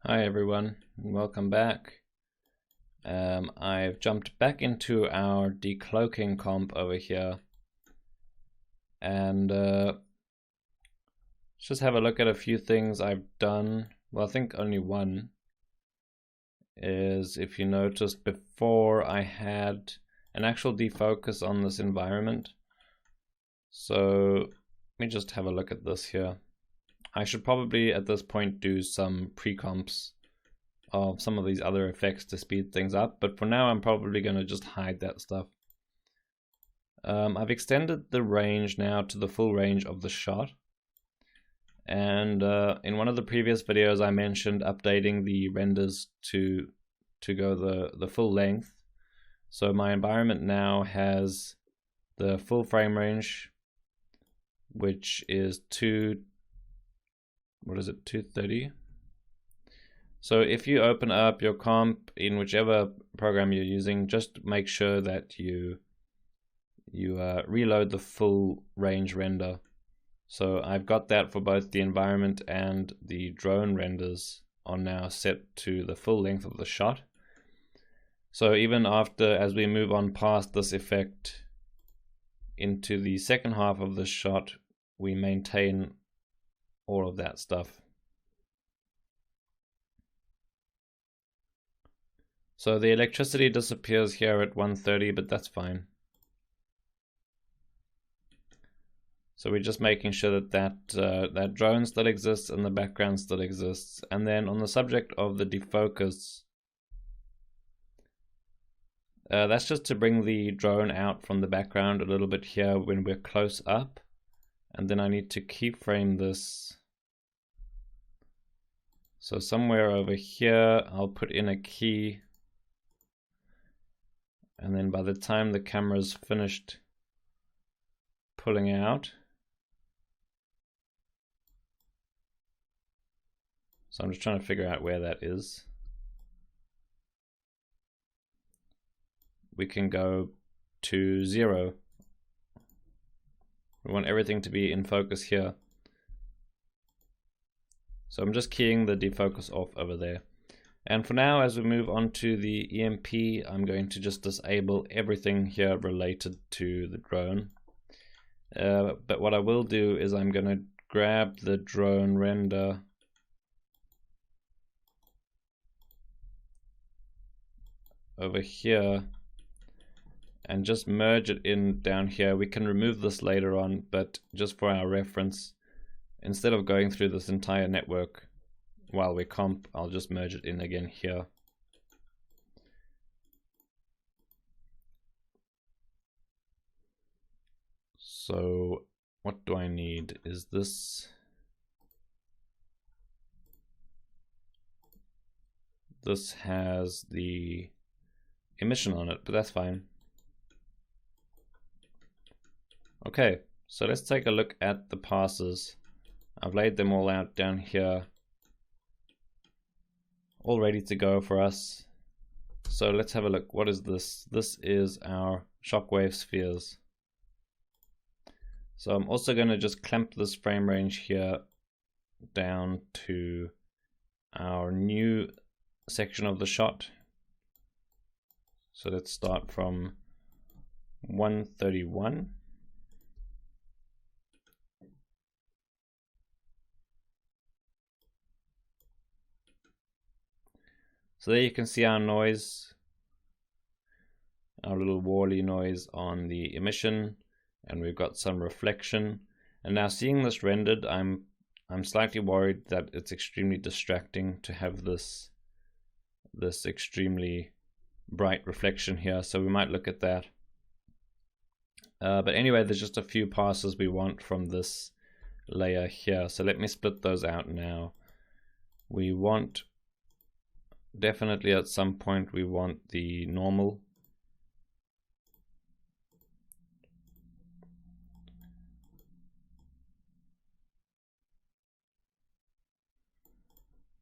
Hi everyone, and welcome back. I've jumped back into our decloaking comp over here, and let's just have a look at a few things I've done. Well, I think only one is, if you noticed before, I had an actual defocus on this environment. So let me just have a look at this here. I should probably at this point do some pre-comps of some of these other effects to speed things up, but for now I'm probably going to just hide that stuff. I've extended the range now to the full range of the shot, and in one of the previous videos I mentioned updating the renders to go the full length. So my environment now has the full frame range, which is 230. So if you open up your comp in whichever program you're using, just make sure that you reload the full range render. So I've got that for both the environment and the drone renders are now set to the full length of the shot. So even after, as we move on past this effect into the second half of the shot, we maintain all of that stuff. So the electricity disappears here at 130, but that's fine. So we're just making sure that drone still exists and the background still exists. And then on the subject of the defocus, that's just to bring the drone out from the background a little bit here when we're close up. And then I need to keyframe this. So somewhere over here, I'll put in a key. And then by the time the camera's finished pulling out, so I'm just trying to figure out where that is. We can go to 0. We want everything to be in focus here. So I'm just keying the defocus off over there. And for now, as we move on to the EMP, I'm going to just disable everything here related to the drone. But what I will do is I'm going to grab the drone render over here and just merge it in down here. We can remove this later on, but just for our reference, instead of going through this entire network while we comp, I'll just merge it in again here. So what do I need? Is this has the emission on it, but that's fine. Okay, so let's take a look at the passes. I've laid them all out down here, all ready to go for us. So let's have a look. What is this? This is our shockwave spheres. So I'm also going to just clamp this frame range here down to our new section of the shot. So let's start from 131. So there you can see our noise, our little Worley noise on the emission, and we've got some reflection. And now seeing this rendered, I'm slightly worried that it's extremely distracting to have this extremely bright reflection here, so we might look at that. But anyway, there's just a few passes we want from this layer here, so let me split those out now. We want, definitely at some point, we want the normal.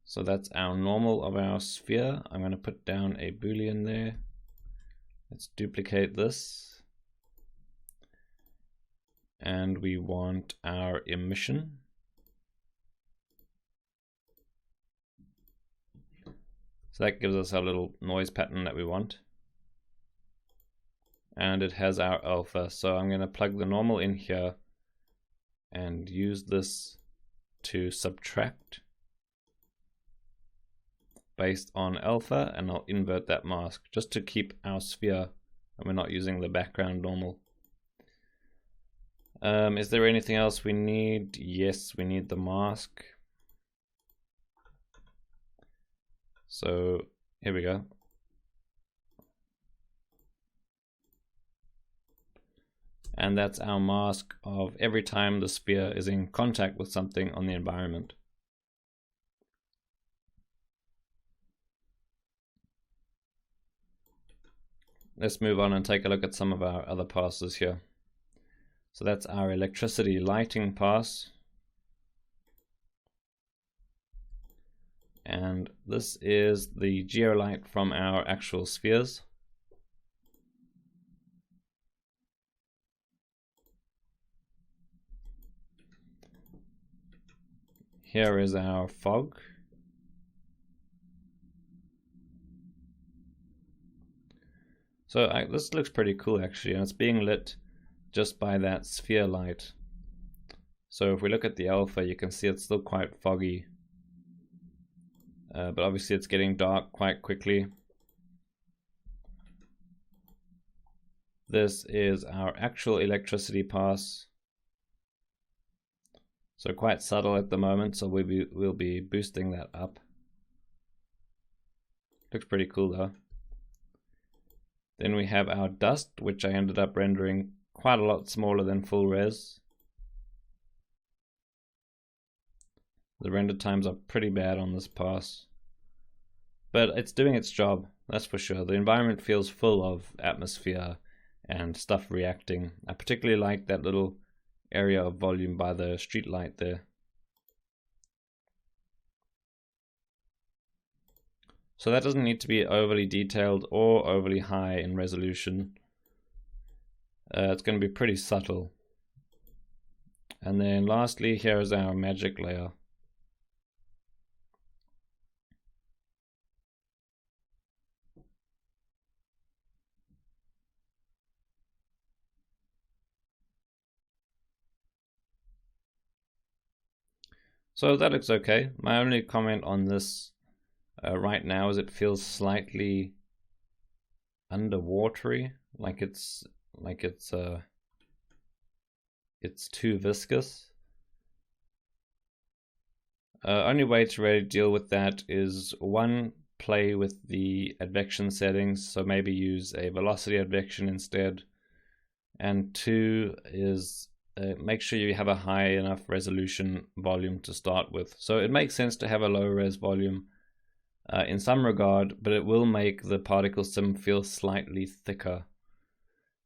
So that's our normal of our sphere. I'm going to put down a boolean there. Let's duplicate this. And we want our emission. So that gives us our little noise pattern that we want. And it has our alpha. So I'm going to plug the normal in here and use this to subtract based on alpha, and I'll invert that mask just to keep our sphere and we're not using the background normal. Is there anything else we need? Yes, we need the mask. So here we go. And that's our mask of every time the sphere is in contact with something on the environment. Let's move on and take a look at some of our other passes here. So that's our electricity lighting pass. And this is the geolight from our actual spheres. Here is our fog. So this looks pretty cool actually, and it's being lit just by that sphere light. So if we look at the alpha, you can see it's still quite foggy. But obviously it's getting dark quite quickly. This is our actual electricity pass. So quite subtle at the moment, so we'll be boosting that up. Looks pretty cool though. Then we have our dust, which I ended up rendering quite a lot smaller than full res. The render times are pretty bad on this pass, but it's doing its job, that's for sure. The environment feels full of atmosphere and stuff reacting. I particularly like that little area of volume by the street light there. So that doesn't need to be overly detailed or overly high in resolution. It's going to be pretty subtle. And then lastly, here is our magic layer. So that looks okay. My only comment on this right now is it feels slightly underwatery, like it's too viscous. Only way to really deal with that is one, play with the advection settings, so maybe use a velocity advection instead, and two is make sure you have a high enough resolution volume to start with. So it makes sense to have a low res volume in some regard, but it will make the particle sim feel slightly thicker.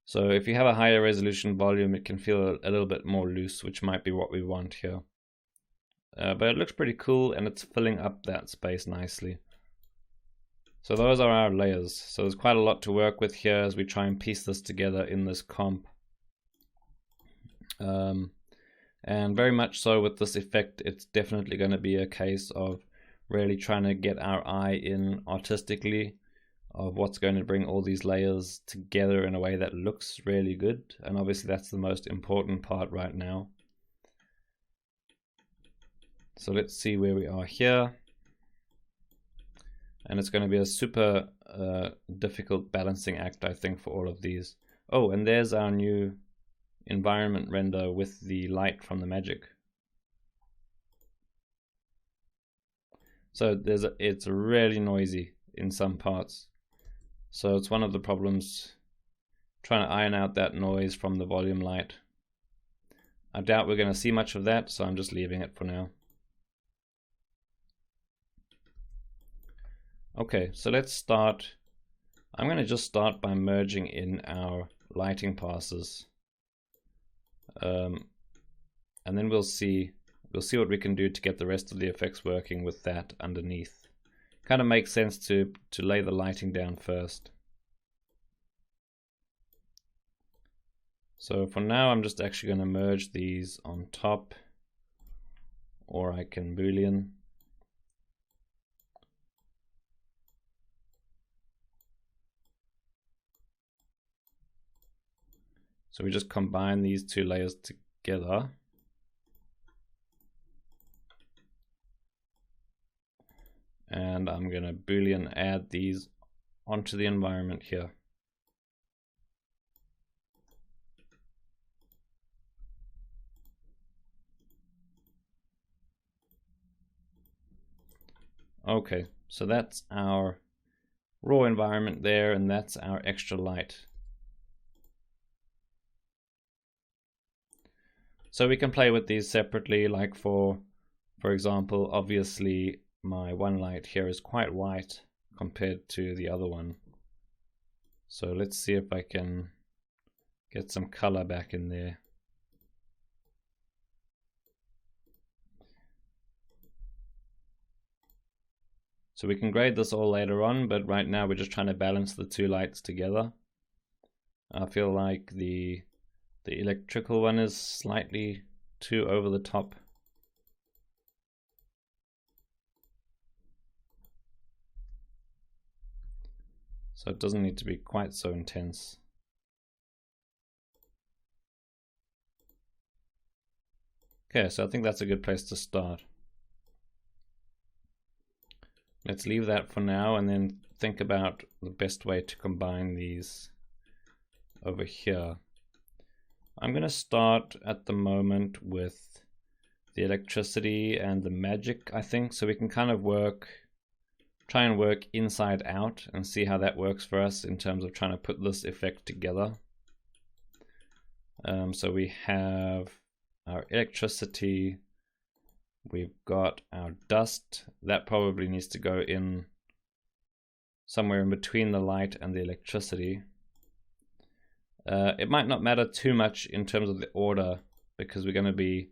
So if you have a higher resolution volume, it can feel a little bit more loose, which might be what we want here. But it looks pretty cool, and it's filling up that space nicely. So those are our layers. So there's quite a lot to work with here as we try and piece this together in this comp. And very much so with this effect, it's definitely going to be a case of really trying to get our eye in artistically of what's going to bring all these layers together in a way that looks really good. And obviously that's the most important part right now. So let's see where we are here. And it's going to be a super difficult balancing act, I think, for all of these. Oh, and there's our new environment render with the light from the magic. So it's really noisy in some parts. So it's one of the problems trying to iron out that noise from the volume light. I doubt we're going to see much of that, so I'm just leaving it for now. Okay, so let's start. I'm going to just start by merging in our lighting passes. And then we'll see what we can do to get the rest of the effects working with that underneath. Kind of makes sense to lay the lighting down first. So for now, I'm just actually going to merge these on top, or I can boolean. So we just combine these two layers together. And I'm going to Boolean add these onto the environment here. Okay, so that's our raw environment there, and that's our extra light. So we can play with these separately, like for example, obviously my one light here is quite white compared to the other one. So let's see if I can get some color back in there. So we can grade this all later on, but right now we're just trying to balance the two lights together. I feel like the electrical one is slightly too over the top. So it doesn't need to be quite so intense. Okay, so I think that's a good place to start. Let's leave that for now and then think about the best way to combine these over here. I'm going to start at the moment with the electricity and the magic, I think, so we can kind of try and work inside out and see how that works for us in terms of trying to put this effect together. So we have our electricity, we've got our dust, that probably needs to go in somewhere in between the light and the electricity. It might not matter too much in terms of the order because we're going to be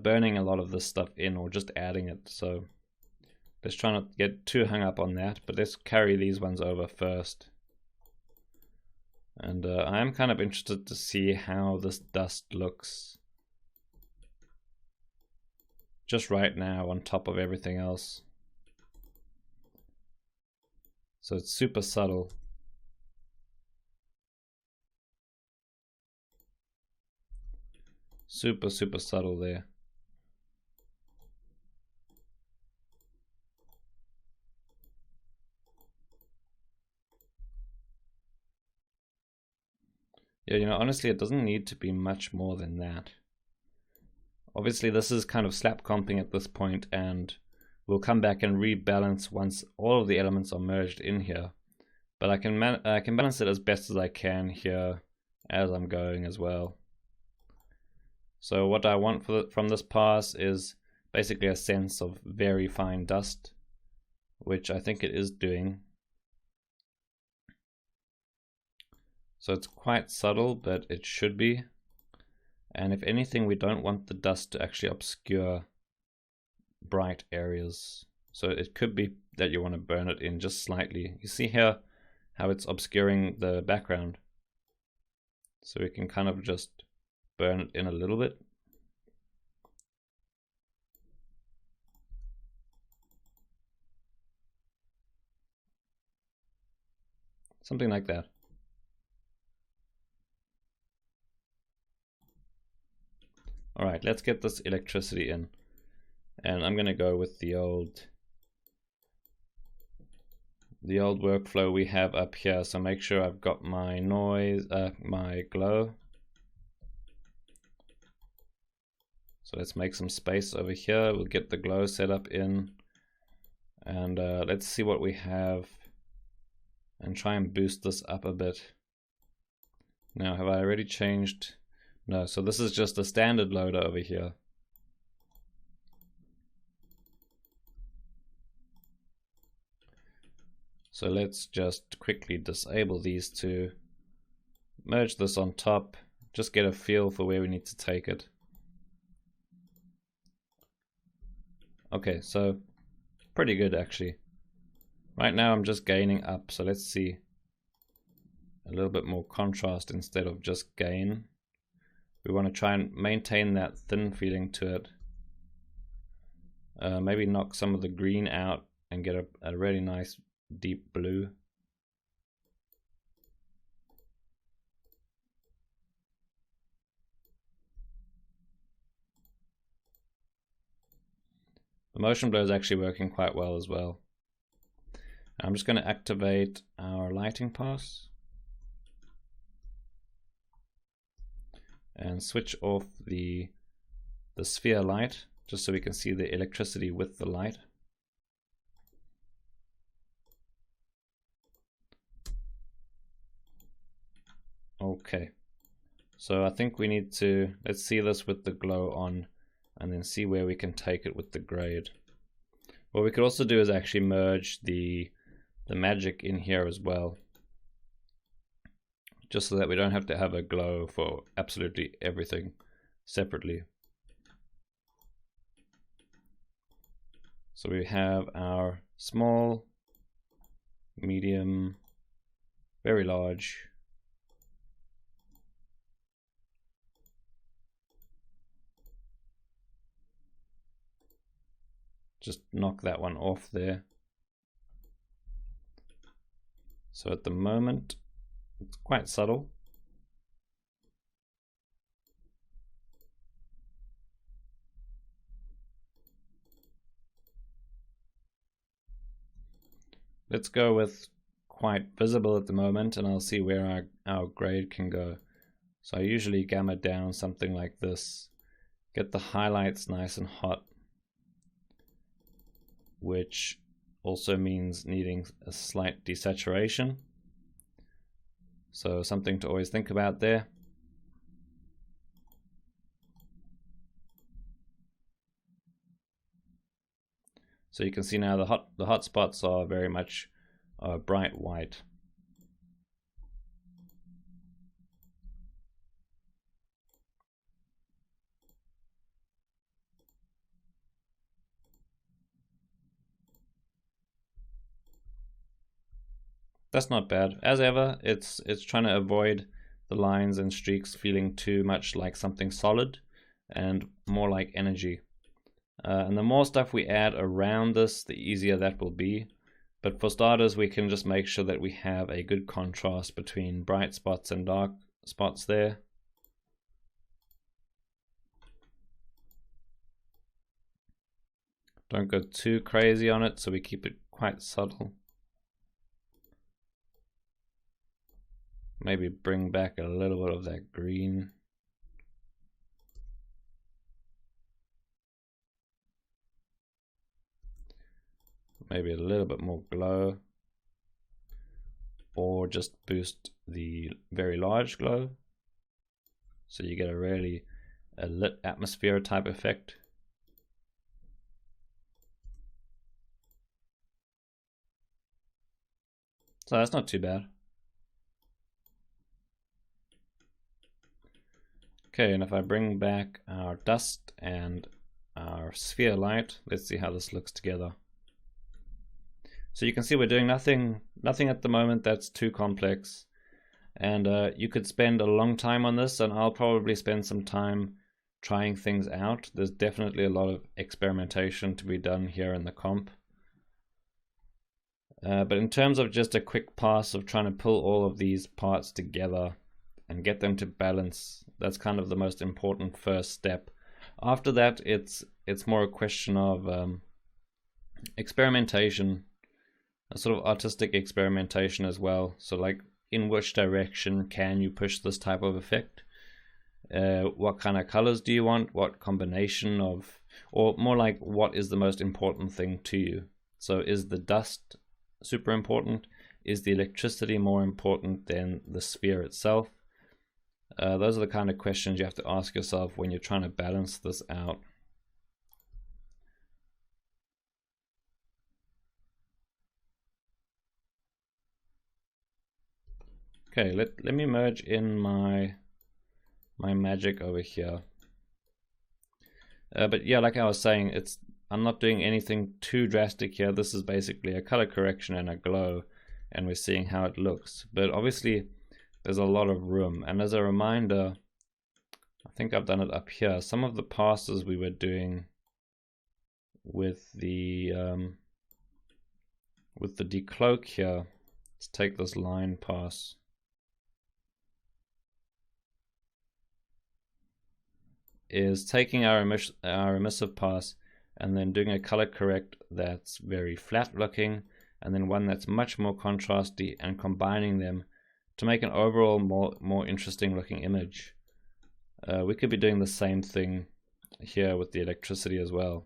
burning a lot of this stuff in or just adding it, so let's try not to get too hung up on that, but let's carry these ones over first. And I am kind of interested to see how this dust looks just right now on top of everything else. So it's super subtle. Super subtle there. Yeah, you know, honestly, it doesn't need to be much more than that. Obviously, this is kind of slap comping at this point, and we'll come back and rebalance once all of the elements are merged in here. But I can balance it as best as I can here as I'm going as well. So what I want from this pass is basically a sense of very fine dust, which I think it is doing. So it's quite subtle, but it should be. And if anything, we don't want the dust to actually obscure bright areas. So it could be that you want to burn it in just slightly. You see here how it's obscuring the background. So we can kind of just burn it in a little bit. Something like that. All right, let's get this electricity in. And I'm going to go with the old workflow we have up here. So make sure I've got my noise, my glow. So let's make some space over here. We'll get the glow set up in, and let's see what we have and try and boost this up a bit. Now, have I already changed? No, so this is just a standard loader over here. So let's just quickly disable these two, merge this on top, just get a feel for where we need to take it. Okay, so pretty good actually. Right now I'm just gaining up, so let's see a little bit more contrast instead of just gain. We want to try and maintain that thin feeling to it. Maybe knock some of the green out and get a really nice deep blue. motion blur is actually working quite well as well. I'm just going to activate our lighting pass and switch off the sphere light just so we can see the electricity with the light. Okay, so I think we need to, let's see this with the glow on and then see where we can take it with the grade. What we could also do is actually merge the magic in here as well, just so that we don't have to have a glow for absolutely everything separately. So we have our small, medium, very large, just knock that one off there. So at the moment, it's quite subtle. Let's go with quite visible at the moment, and I'll see where our grade can go. So I usually gamma down something like this, get the highlights nice and hot, which also means needing a slight desaturation. So something to always think about there. So you can see now the hot spots are very much bright white. That's not bad. As ever, it's trying to avoid the lines and streaks feeling too much like something solid and more like energy. And the more stuff we add around this, the easier that will be. But for starters, we can just make sure that we have a good contrast between bright spots and dark spots there. Don't go too crazy on it, so we keep it quite subtle. Maybe bring back a little bit of that green. Maybe a little bit more glow. Or just boost the very large glow. So you get a really lit atmosphere type effect. So that's not too bad. Okay, and if I bring back our dust and our sphere light, let's see how this looks together. So you can see we're doing nothing at the moment that's too complex. And you could spend a long time on this, and I'll probably spend some time trying things out. There's definitely a lot of experimentation to be done here in the comp. But in terms of just a quick pass of trying to pull all of these parts together and get them to balance, that's kind of the most important first step. After that, it's more a question of experimentation, a sort of artistic experimentation as well. So like, in which direction can you push this type of effect? What kind of colors do you want? What combination of, or more like, what is the most important thing to you? So is the dust super important? Is the electricity more important than the sphere itself? Those are the kind of questions you have to ask yourself when you're trying to balance this out. Okay, let me merge in my magic over here. But yeah, like I was saying, I'm not doing anything too drastic here. This is basically a color correction and a glow, and we're seeing how it looks. But obviously, there's a lot of room. And as a reminder, I think I've done it up here. Some of the passes we were doing with the decloak here. Let's take this line pass. Is taking our emissive pass and then doing a color correct that's very flat looking, and then one that's much more contrasty, and combining them to make an overall more interesting looking image. We could be doing the same thing here with the electricity as well.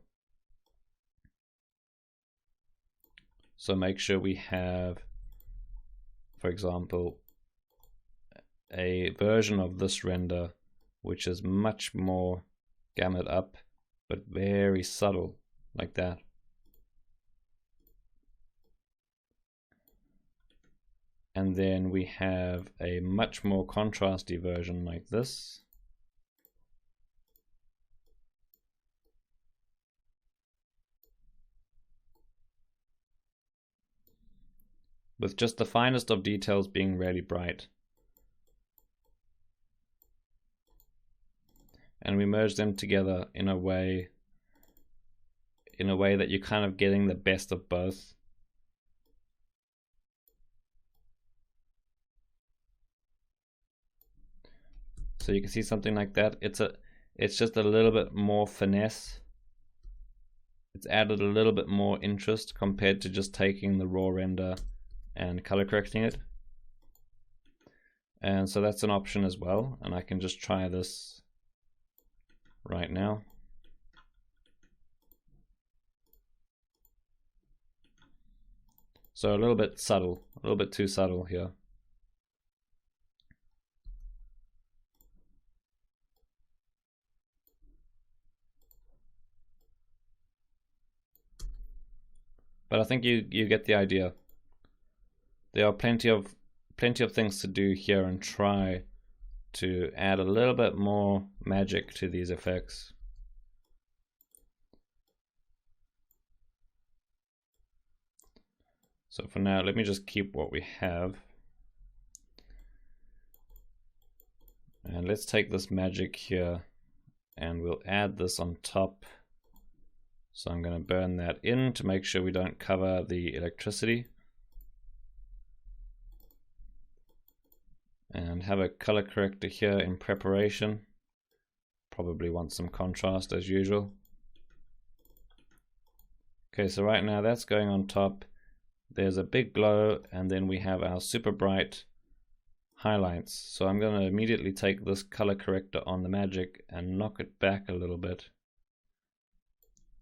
So make sure we have, for example, a version of this render which is much more gammaed up but very subtle, like that. And then we have a much more contrasty version like this. With just the finest of details being really bright. And we merge them together in a way that you're kind of getting the best of both. So you can see something like that. It's just a little bit more finesse. It's added a little bit more interest compared to just taking the raw render and color correcting it. And so that's an option as well, and I can just try this right now. So a little bit subtle, a little bit too subtle here. But I think you get the idea. There are plenty of things to do here and try to add a little bit more magic to these effects. So for now, let me just keep what we have. And let's take this magic here and we'll add this on top. So I'm going to burn that in to make sure we don't cover the electricity. And have a color corrector here in preparation. Probably want some contrast as usual. Okay, so right now that's going on top. There's a big glow, and then we have our super bright highlights. So I'm going to immediately take this color corrector on the magic and knock it back a little bit,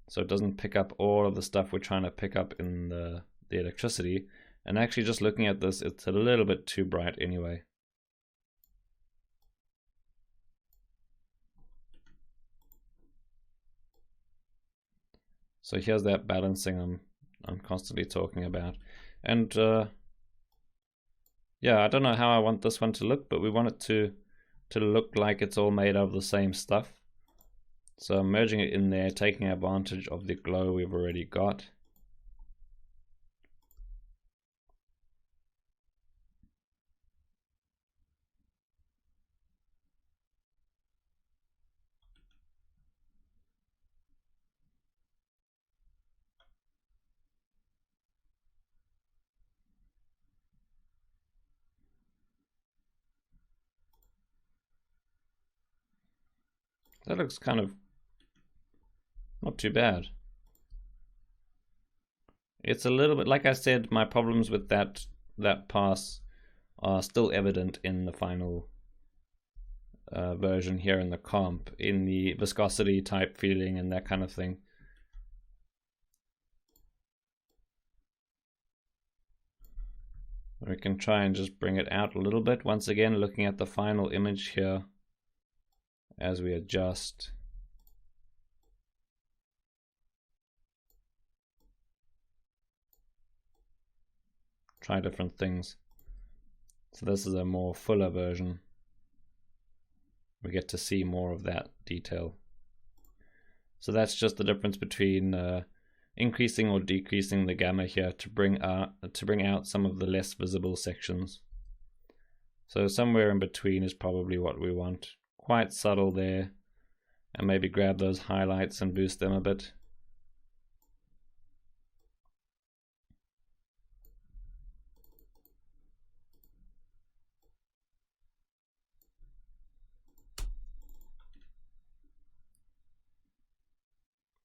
so it doesn't pick up all of the stuff we're trying to pick up in the electricity. And actually, just looking at this, it's a little bit too bright anyway. So here's that balancing I'm constantly talking about. And yeah, I don't know how I want this one to look, but we want it to look like it's all made of the same stuff. So I'm merging it in there, taking advantage of the glow we've already got. That looks kind of not too bad. It's a little bit, like I said, my problems with that pass are still evident in the final version here in the comp, in the viscosity type feeling and that kind of thing. We can try and just bring it out a little bit. Once again, looking at the final image here as we adjust. Try different things. So this is a more fuller version. We get to see more of that detail. So that's just the difference between increasing or decreasing the gamma here to bring out some of the less visible sections. So somewhere in between is probably what we want. Quite subtle there, and maybe grab those highlights and boost them a bit.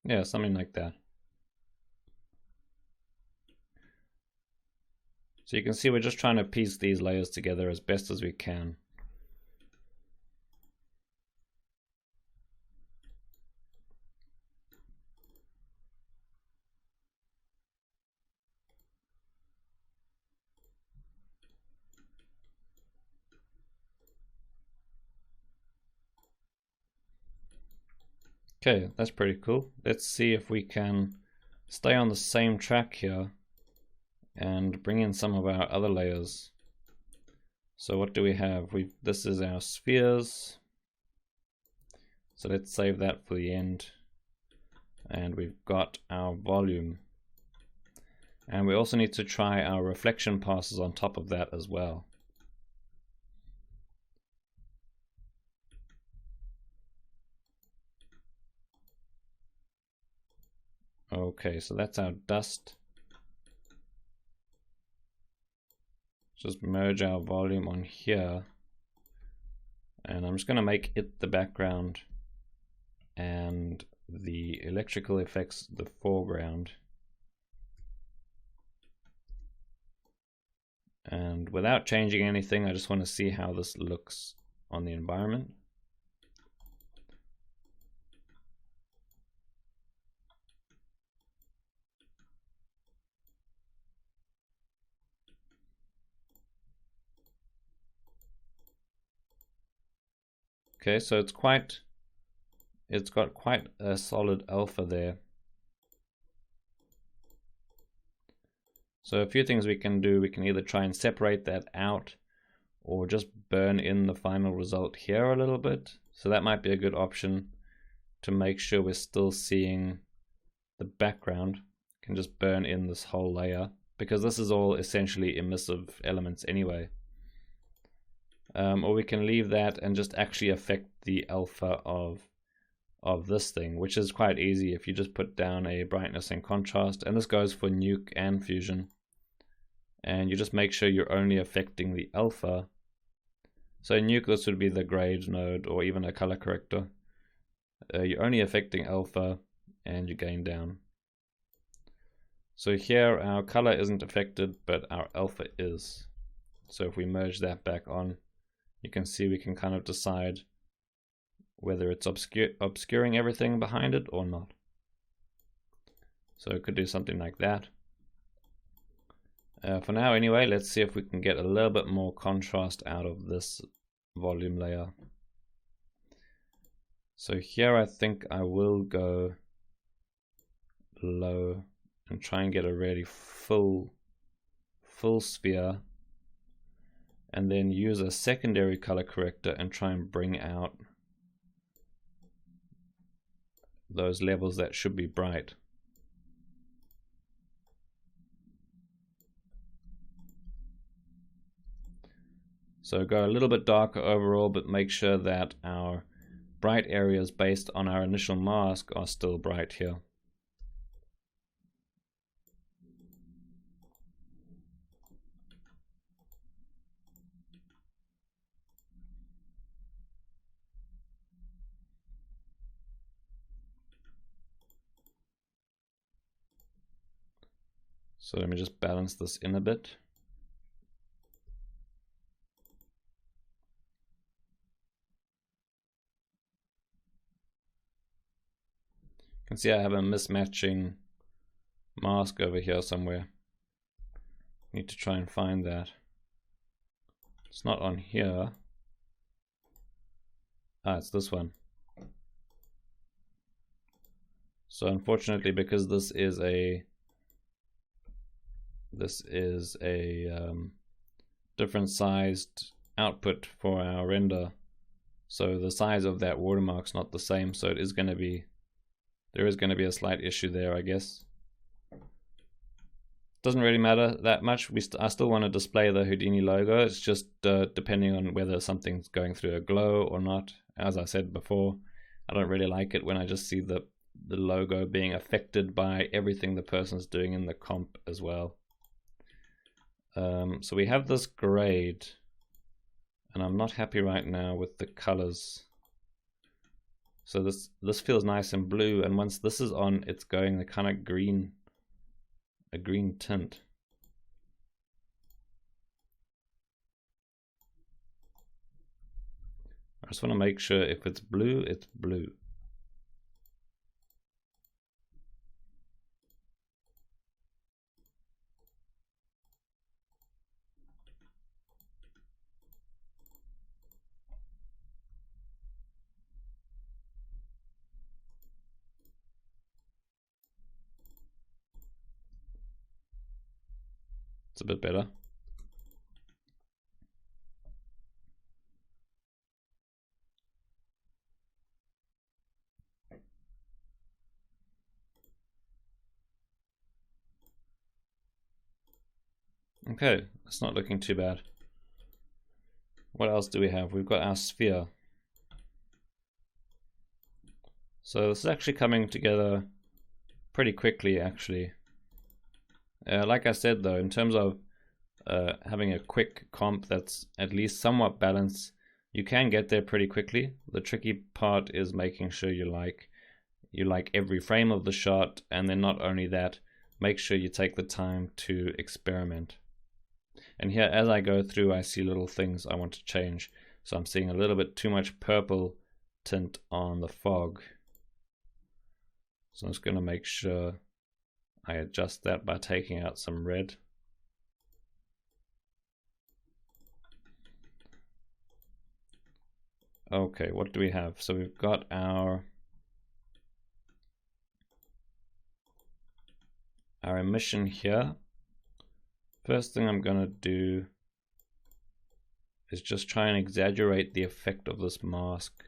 Yeah, something like that. So you can see we're just trying to piece these layers together as best as we can. Okay, that's pretty cool. Let's see if we can stay on the same track here and bring in some of our other layers. So what do we have? This is our spheres. So let's save that for the end. And we've got our volume. And we also need to try our reflection passes on top of that as well. Okay, so that's our dust. Just merge our volume on here. And I'm just going to make it the background and the electrical effects the foreground. And without changing anything, I just want to see how this looks on the environment. Okay, so it's got quite a solid alpha there. So a few things we can do, we can either try and separate that out or just burn in the final result here a little bit. So that might be a good option to make sure we're still seeing the background. You can just burn in this whole layer because this is all essentially emissive elements anyway. Or we can leave that and just actually affect the alpha of this thing, which is quite easy if you just put down a brightness and contrast, and this goes for nuke and fusion, and you just make sure you're only affecting the alpha. So nuke, this would be the grade node or even a color corrector. You're only affecting alpha and you gain down. So here our color isn't affected, but our alpha is. So if we merge that back on, you can see we can kind of decide whether it's obscuring everything behind it or not. So it could do something like that. For now anyway, let's see if we can get a little bit more contrast out of this volume layer. So here I think I will go low and try and get a really full sphere, and then use a secondary color corrector and try and bring out those levels that should be bright. So go a little bit darker overall, but make sure that our bright areas based on our initial mask are still bright here. So let me just balance this in a bit. You can see I have a mismatching mask over here somewhere. Need to try and find that. It's not on here. Ah, it's this one. So unfortunately, because this is a different sized output for our render, so the size of that watermark's not the same, so there is going to be a slight issue there, I guess. Doesn't really matter that much. I still want to display the Houdini logo. It's just depending on whether something's going through a glow or not. As I said before, I don't really like it when I just see the logo being affected by everything the person's doing in the comp as well. So we have this grade, and I'm not happy right now with the colors. So this feels nice and blue, and once this is on, it's going the kind of green, a green tint. I just want to make sure if it's blue, it's blue. It's a bit better. Okay, it's not looking too bad. What else do we have? We've got our sphere. So this is actually coming together pretty quickly, actually. Like I said though, in terms of having a quick comp that's at least somewhat balanced, you can get there pretty quickly. The tricky part is making sure you like every frame of the shot, and then not only that, make sure you take the time to experiment. And here, as I go through, I see little things I want to change. So I'm seeing a little bit too much purple tint on the fog. So I'm just going to make sure I adjust that by taking out some red. Okay, what do we have? So we've got our emission here. First thing I'm going to do is just try and exaggerate the effect of this mask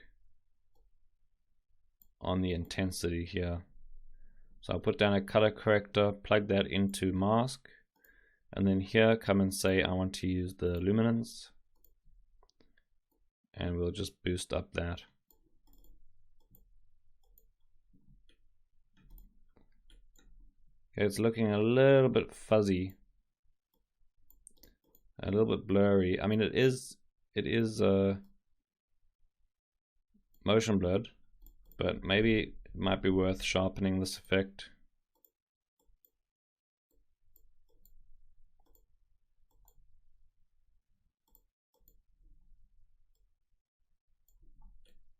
on the intensity here. So I'll put down a color corrector, plug that into mask, and then here come and say I want to use the luminance, and we'll just boost up that. Okay, it's looking a little bit fuzzy, a little bit blurry. I mean, it is motion blurred, but maybe it might be worth sharpening this effect.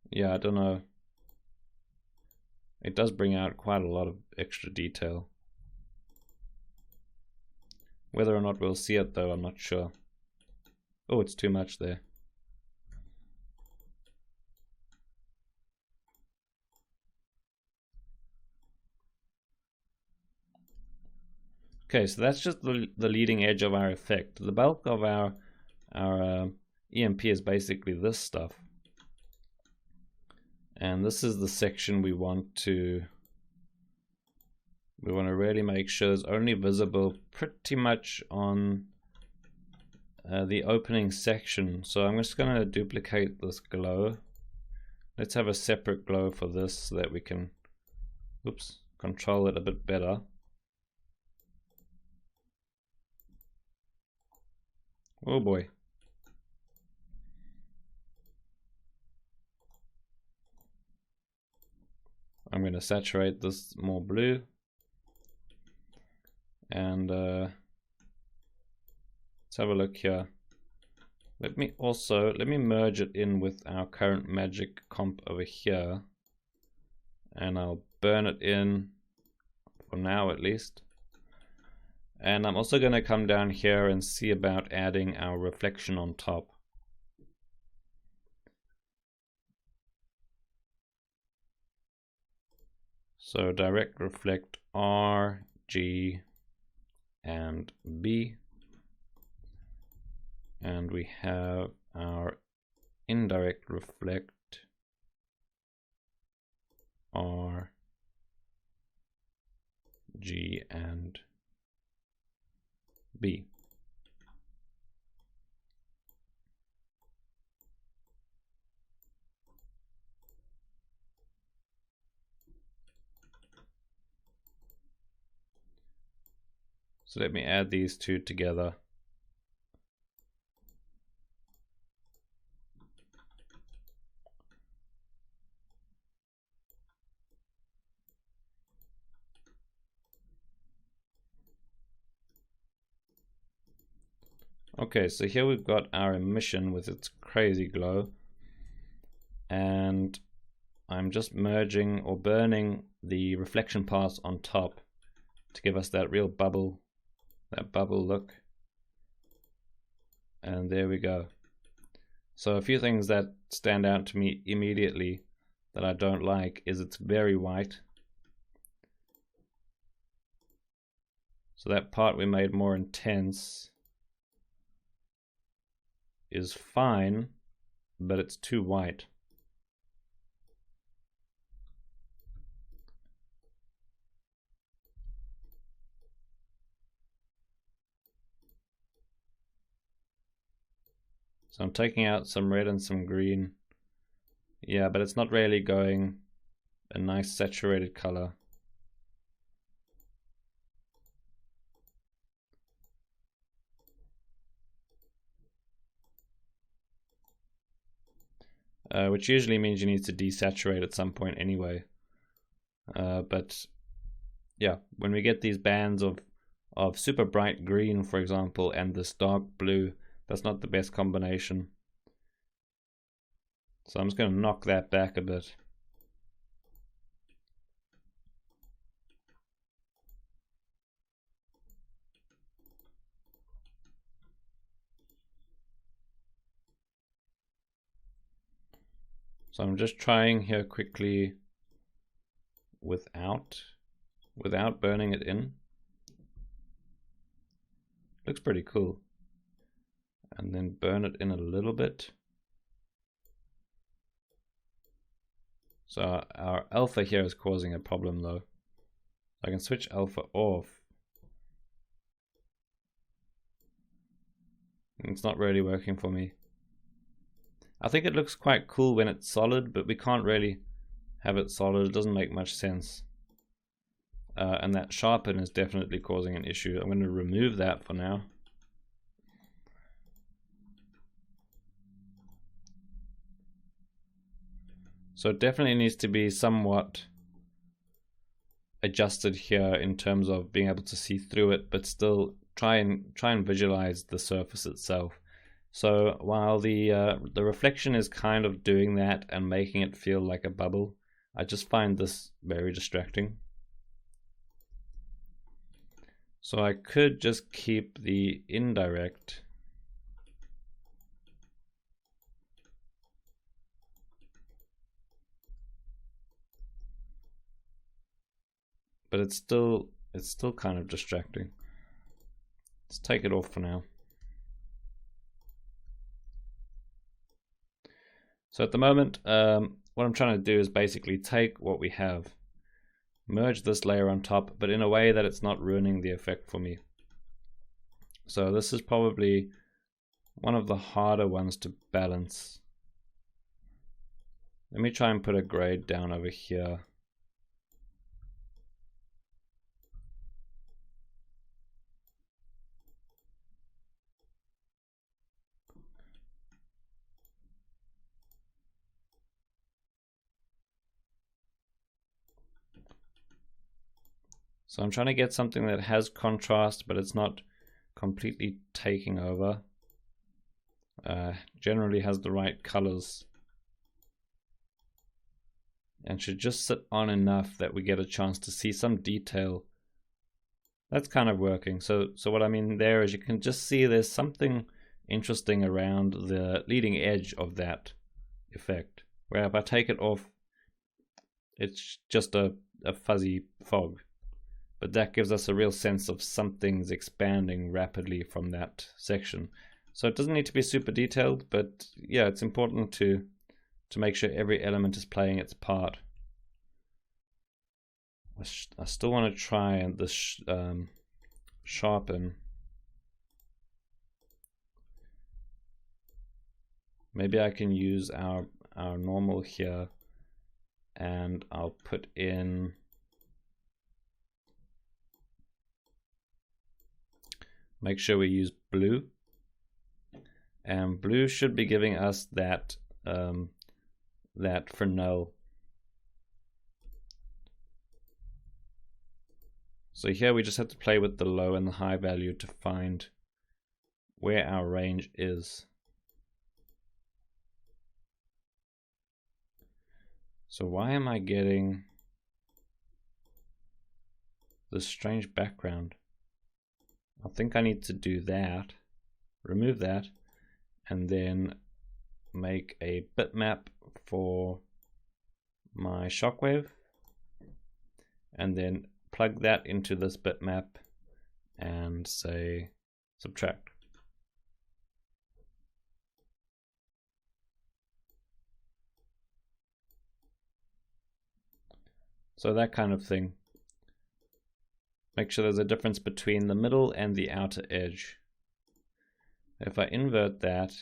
Yeah, I don't know. It does bring out quite a lot of extra detail. Whether or not we'll see it though, I'm not sure. Oh, it's too much there. Okay, so that's just the leading edge of our effect. The bulk of our EMP is basically this stuff. And this is the section we want to really make sure is only visible pretty much on the opening section. So I'm just going to duplicate this glow. Let's have a separate glow for this so that we can control it a bit better. Oh boy. I'm going to saturate this more blue. And let's have a look here. Let me merge it in with our current magic comp over here. And I'll burn it in for now at least. And I'm also going to come down here and see about adding our reflection on top. So direct reflect R, G, and B. And we have our indirect reflect R, G, and B. So let me add these two together. Okay, so here we've got our emission with its crazy glow, and I'm just merging or burning the reflection paths on top to give us that real bubble, that bubble look. And there we go. So a few things that stand out to me immediately that I don't like is it's very white. So that part we made more intense is fine, but it's too white. So I'm taking out some red and some green. Yeah, but it's not really going a nice saturated color. Which usually means you need to desaturate at some point anyway. But yeah, when we get these bands of super bright green, for example, and this dark blue, that's not the best combination. So I'm just going to knock that back a bit. So I'm just trying here quickly without burning it in. Looks pretty cool. And then burn it in a little bit. So our alpha here is causing a problem though. I can switch alpha off. It's not really working for me. I think it looks quite cool when it's solid, but we can't really have it solid. It doesn't make much sense. And that sharpen is definitely causing an issue. I'm going to remove that for now. So it definitely needs to be somewhat adjusted here in terms of being able to see through it, but still try and visualize the surface itself. So while the reflection is kind of doing that and making it feel like a bubble, I just find this very distracting. So I could just keep the indirect. But it's still kind of distracting. Let's take it off for now. So at the moment, what I'm trying to do is basically take what we have, merge this layer on top, but in a way that it's not ruining the effect for me. So this is probably one of the harder ones to balance. Let me try and put a grade down over here. So I'm trying to get something that has contrast, but it's not completely taking over. Generally has the right colors. And should just sit on enough that we get a chance to see some detail. That's kind of working. So what I mean there is you can just see there's something interesting around the leading edge of that effect. Where if I take it off, it's just a fuzzy fog. But that gives us a real sense of something's expanding rapidly from that section. So it doesn't need to be super detailed, but yeah, it's important to make sure every element is playing its part. I still want to try and this sharpen. Maybe I can use our normal here, and I'll put in make sure we use blue, and blue should be giving us that that Fresnel. So here we just have to play with the low and the high value to find where our range is. So why am I getting this strange background? I think I need to do that, remove that, and then make a bitmap for my shockwave, and then plug that into this bitmap and say subtract. So that kind of thing. Make sure there's a difference between the middle and the outer edge. If I invert that,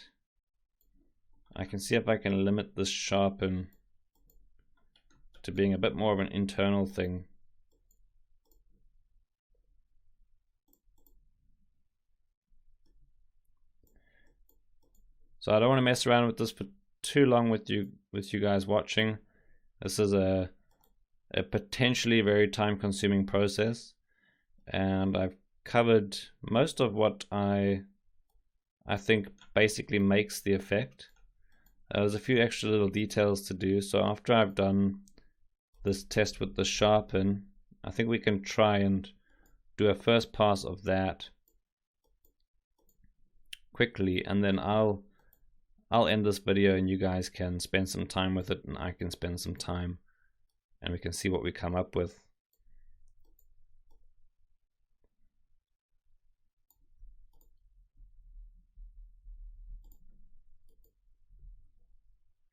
I can see if I can limit this sharpen to being a bit more of an internal thing. So I don't want to mess around with this for too long with you guys watching. This is a potentially very time-consuming process, and I've covered most of what I think basically makes the effect. There's a few extra little details to do, so after I've done this test with the sharpen, I think we can try and do a first pass of that quickly, and then I'll end this video and you guys can spend some time with it and I can spend some time, and we can see what we come up with.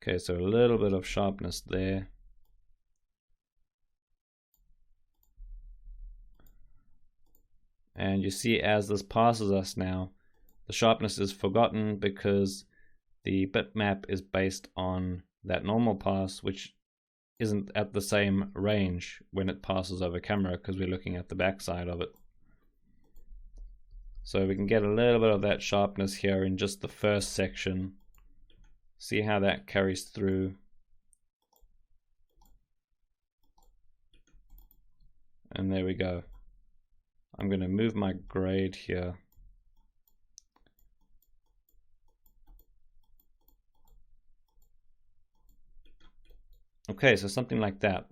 Okay, so a little bit of sharpness there. And you see, as this passes us now, the sharpness is forgotten because the bitmap is based on that normal pass, which isn't at the same range when it passes over camera because we're looking at the backside of it. So we can get a little bit of that sharpness here in just the first section. See how that carries through. And there we go. I'm going to move my grade here. Okay, so something like that.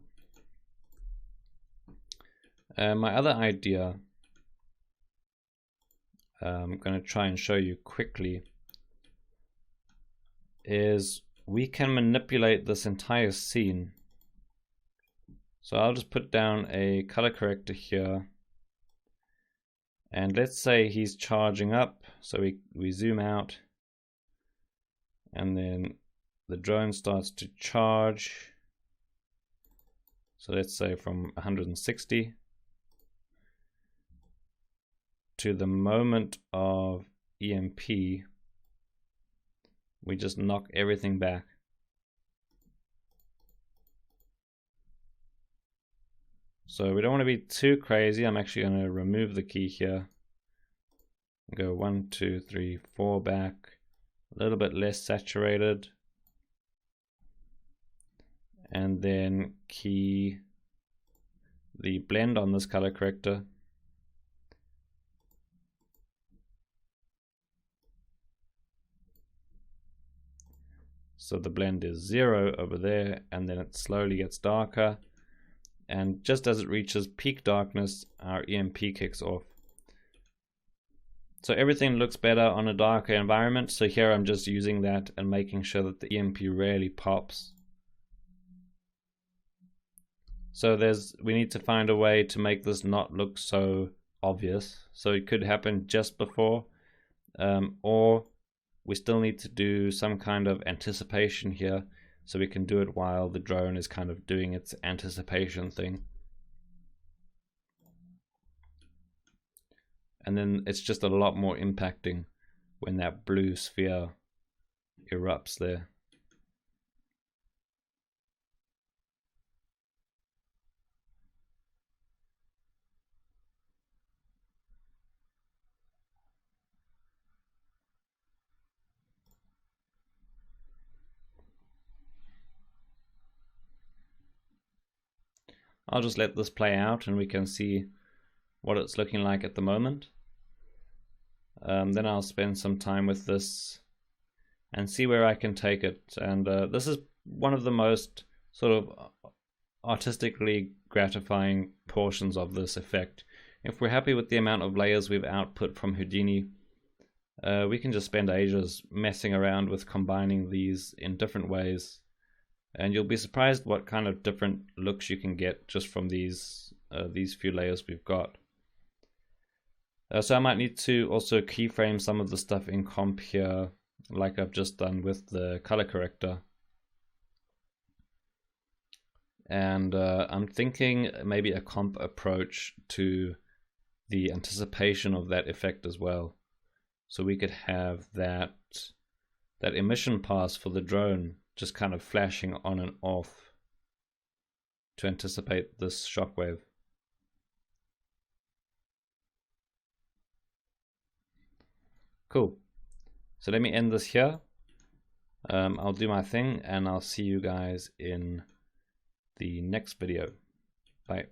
My other idea, I'm going to try and show you quickly, is we can manipulate this entire scene. So I'll just put down a color corrector here. And let's say he's charging up, so we zoom out, and then the drone starts to charge. So let's say from 160 to the moment of EMP, we just knock everything back. So we don't want to be too crazy. I'm actually going to remove the key here. Go 1, 2, 3, 4 back. A little bit less saturated. And then key the blend on this color corrector. So the blend is 0 over there, and then it slowly gets darker. And just as it reaches peak darkness, our EMP kicks off. So everything looks better on a darker environment. So here I'm just using that and making sure that the EMP rarely pops. So we need to find a way to make this not look so obvious. So it could happen just before, or we still need to do some kind of anticipation here, so we can do it while the drone is kind of doing its anticipation thing. And then it's just a lot more impacting when that blue sphere erupts there. I'll just let this play out and we can see what it's looking like at the moment. then I'll spend some time with this and see where I can take it. And this is one of the most sort of artistically gratifying portions of this effect. If we're happy with the amount of layers we've output from Houdini, we can just spend ages messing around with combining these in different ways, and you'll be surprised what kind of different looks you can get just from these few layers we've got. So I might need to also keyframe some of the stuff in comp here, like I've just done with the color corrector. And I'm thinking maybe a comp approach to the anticipation of that effect as well. So we could have that emission pass for the drone just kind of flashing on and off to anticipate this shockwave. Cool. So let me end this here. I'll do my thing and I'll see you guys in the next video. Bye.